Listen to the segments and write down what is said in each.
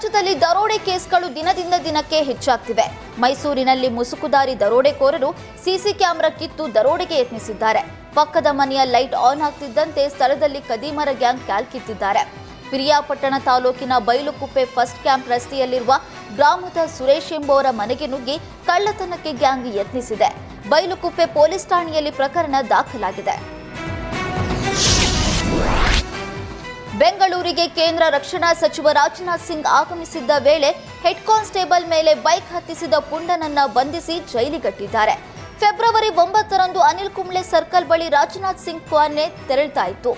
ರಾಜ್ಯದಲ್ಲಿ ದರೋಡೆ ಕೇಸ್ಗಳು ದಿನದಿಂದ ದಿನಕ್ಕೆ ಹೆಚ್ಚಾಗ್ತಿವೆ. ಮೈಸೂರಿನಲ್ಲಿ ಮುಸುಕುದಾರಿ ದರೋಡೆಕೋರರು ಸಿಸಿ ಕ್ಯಾಮೆರಾ ಕಿತ್ತು ದರೋಡೆಗೆ ಯತ್ನಿಸಿದ್ದಾರೆ. ಪಕ್ಕದ ಮನೆಯ ಲೈಟ್ ಆನ್ ಆಗ್ತಿದ್ದಂತೆ ಸ್ಥಳದಲ್ಲಿ ಕದೀಮರ ಗ್ಯಾಂಗ್ ಕ್ಯಾಲ್ಕಿತ್ತಿದ್ದಾರೆ. ಪಿರಿಯಾಪಟ್ಟಣ ತಾಲೂಕಿನ ಬೈಲುಕುಪ್ಪೆ ಫಸ್ಟ್ ಕ್ಯಾಂಪ್ ರಸ್ತೆಯಲ್ಲಿರುವ ಗ್ರಾಮದ ಸುರೇಶ್ ಎಂಬುವರ ಮನೆಗೆ ನುಗ್ಗಿ ಕಳ್ಳತನಕ್ಕೆ ಗ್ಯಾಂಗ್ ಯತ್ನಿಸಿದೆ. ಬೈಲುಕುಪ್ಪೆ ಪೊಲೀಸ್ ಠಾಣೆಯಲ್ಲಿ ಪ್ರಕರಣ ದಾಖಲಾಗಿದೆ. ಬೆಂಗಳೂರಿಗೆ ಕೇಂದ್ರ ರಕ್ಷಣಾ ಸಚಿವ ರಾಜನಾಥ್ ಸಿಂಗ್ ಆಗಮಿಸಿದ್ದ ವೇಳೆ ಹೆಡ್ ಕಾನ್ಸ್ಟೇಬಲ್ ಮೇಲೆ ಬೈಕ್ ಹತ್ತಿಸಿದ ಪುಂಡನನ್ನ ಬಂಧಿಸಿ ಜೈಲಿಗಟ್ಟಿದ್ದಾರೆ. ಫೆಬ್ರವರಿ 9ರಂದು ಅನಿಲ್ ಕುಂಬ್ಳೆ ಸರ್ಕಲ್ ಬಳಿ ರಾಜನಾಥ್ ಸಿಂಗ್ ಕಾನ್ವೆ ತೆರಳ್ತಾ ಇತ್ತು.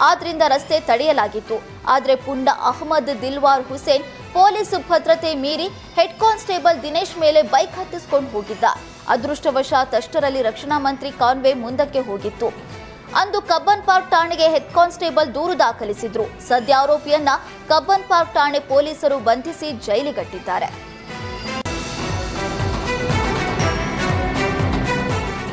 ಆದ್ರಿಂದ ರಸ್ತೆ ತಡೆಯಲಾಗಿತ್ತು. ಆದರೆ ಪುಂಡ ಅಹಮದ್ ದಿಲ್ವಾರ್ ಹುಸೇನ್ ಪೊಲೀಸ್ ಭದ್ರತೆ ಮೀರಿ ಹೆಡ್ ಕಾನ್ಸ್ಟೇಬಲ್ ದಿನೇಶ್ ಮೇಲೆ ಬೈಕ್ ಹತ್ತಿಸಿಕೊಂಡು ಹೋಗಿದ್ದ. ಅದೃಷ್ಟವಶಾತ್ ಅಷ್ಟರಲ್ಲಿ ರಕ್ಷಣಾ ಮಂತ್ರಿ ಕಾನ್ವೆ ಮುಂದಕ್ಕೆ ಹೋಗಿತ್ತು. ಅಂದು ಕಬ್ಬನ್ ಪಾರ್ಕ್ ಠಾಣೆಗೆ ಹೆಡ್ ಕಾನ್ಸ್ಟೇಬಲ್ ದೂರು ದಾಖಲಿಸಿದ್ರು. ಸದ್ಯ ಆರೋಪಿಯನ್ನ ಕಬ್ಬನ್ ಪಾರ್ಕ್ ಠಾಣೆ ಪೊಲೀಸರು ಬಂಧಿಸಿ ಜೈಲಿಗಟ್ಟಿದ್ದಾರೆ.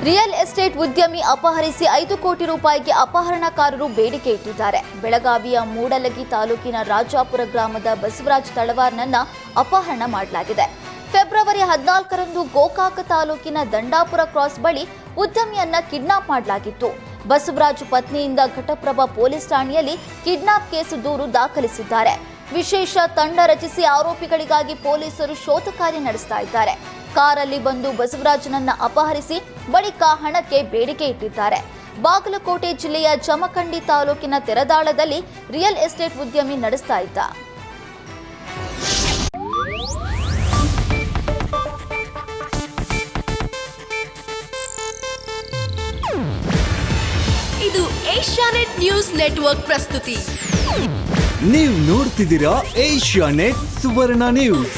ರಿಯಲ್ ಎಸ್ಟೇಟ್ ಉದ್ಯಮಿ ಅಪಹರಿಸಿ 5 ಕೋಟಿ ರೂಪಾಯಿಗೆ ಅಪಹರಣಕಾರರು ಬೇಡಿಕೆ ಇಟ್ಟಿದ್ದಾರೆ. ಬೆಳಗಾವಿಯ ಮೂಡಲಗಿ ತಾಲೂಕಿನ ರಾಜಾಪುರ ಗ್ರಾಮದ ಬಸವರಾಜ್ ತಳವಾರ್ನನ್ನ ಅಪಹರಣ ಮಾಡಲಾಗಿದೆ. ಫೆಬ್ರವರಿ 14ರಂದು ಗೋಕಾಕ ತಾಲೂಕಿನ ದಂಡಾಪುರ ಕ್ರಾಸ್ ಬಳಿ ಉದ್ಯಮಿಯನ್ನ ಕಿಡ್ನಾಪ್ ಮಾಡಲಾಗಿತ್ತು. ಬಸವರಾಜ್ ಪತ್ನಿಯಿಂದ ಘಟಪ್ರಭಾ ಪೊಲೀಸ್ ಠಾಣೆಯಲ್ಲಿ ಕಿಡ್ನಾಪ್ ಕೇಸು ದೂರು ದಾಖಲಿಸಿದ್ದಾರೆ. ವಿಶೇಷ ತಂಡ ರಚಿಸಿ ಆರೋಪಿಗಳಿಗಾಗಿ ಪೊಲೀಸರು ಶೋಧ ಕಾರ್ಯ ನಡೆಸ್ತಾ ಇದ್ದಾರೆ. ಕಾರಲ್ಲಿ ಬಂದು ಬಸವರಾಜನನ್ನ ಅಪಹರಿಸಿ ಬಳಿಕ ಹಣಕ್ಕೆ ಬೇಡಿಕೆ ಇಟ್ಟಿದ್ದಾರೆ. ಬಾಗಲಕೋಟೆ ಜಿಲ್ಲೆಯ ಜಮಖಂಡಿ ತಾಲೂಕಿನ ತೆರದಾಳದಲ್ಲಿ ರಿಯಲ್ ಎಸ್ಟೇಟ್ ಉದ್ಯಮಿ ನಡೆಸ್ತಾ ಇದ್ದ. ಇದು ಏಷ್ಯಾನೆಟ್ ನ್ಯೂಸ್ ನೆಟ್ವರ್ಕ್ ಪ್ರಸ್ತುತಿ. ನೀವು ನೋಡ್ತಿದ್ದೀರಾ ಏಷ್ಯಾನೆಟ್ ಸುವರ್ಣ ನ್ಯೂಸ್.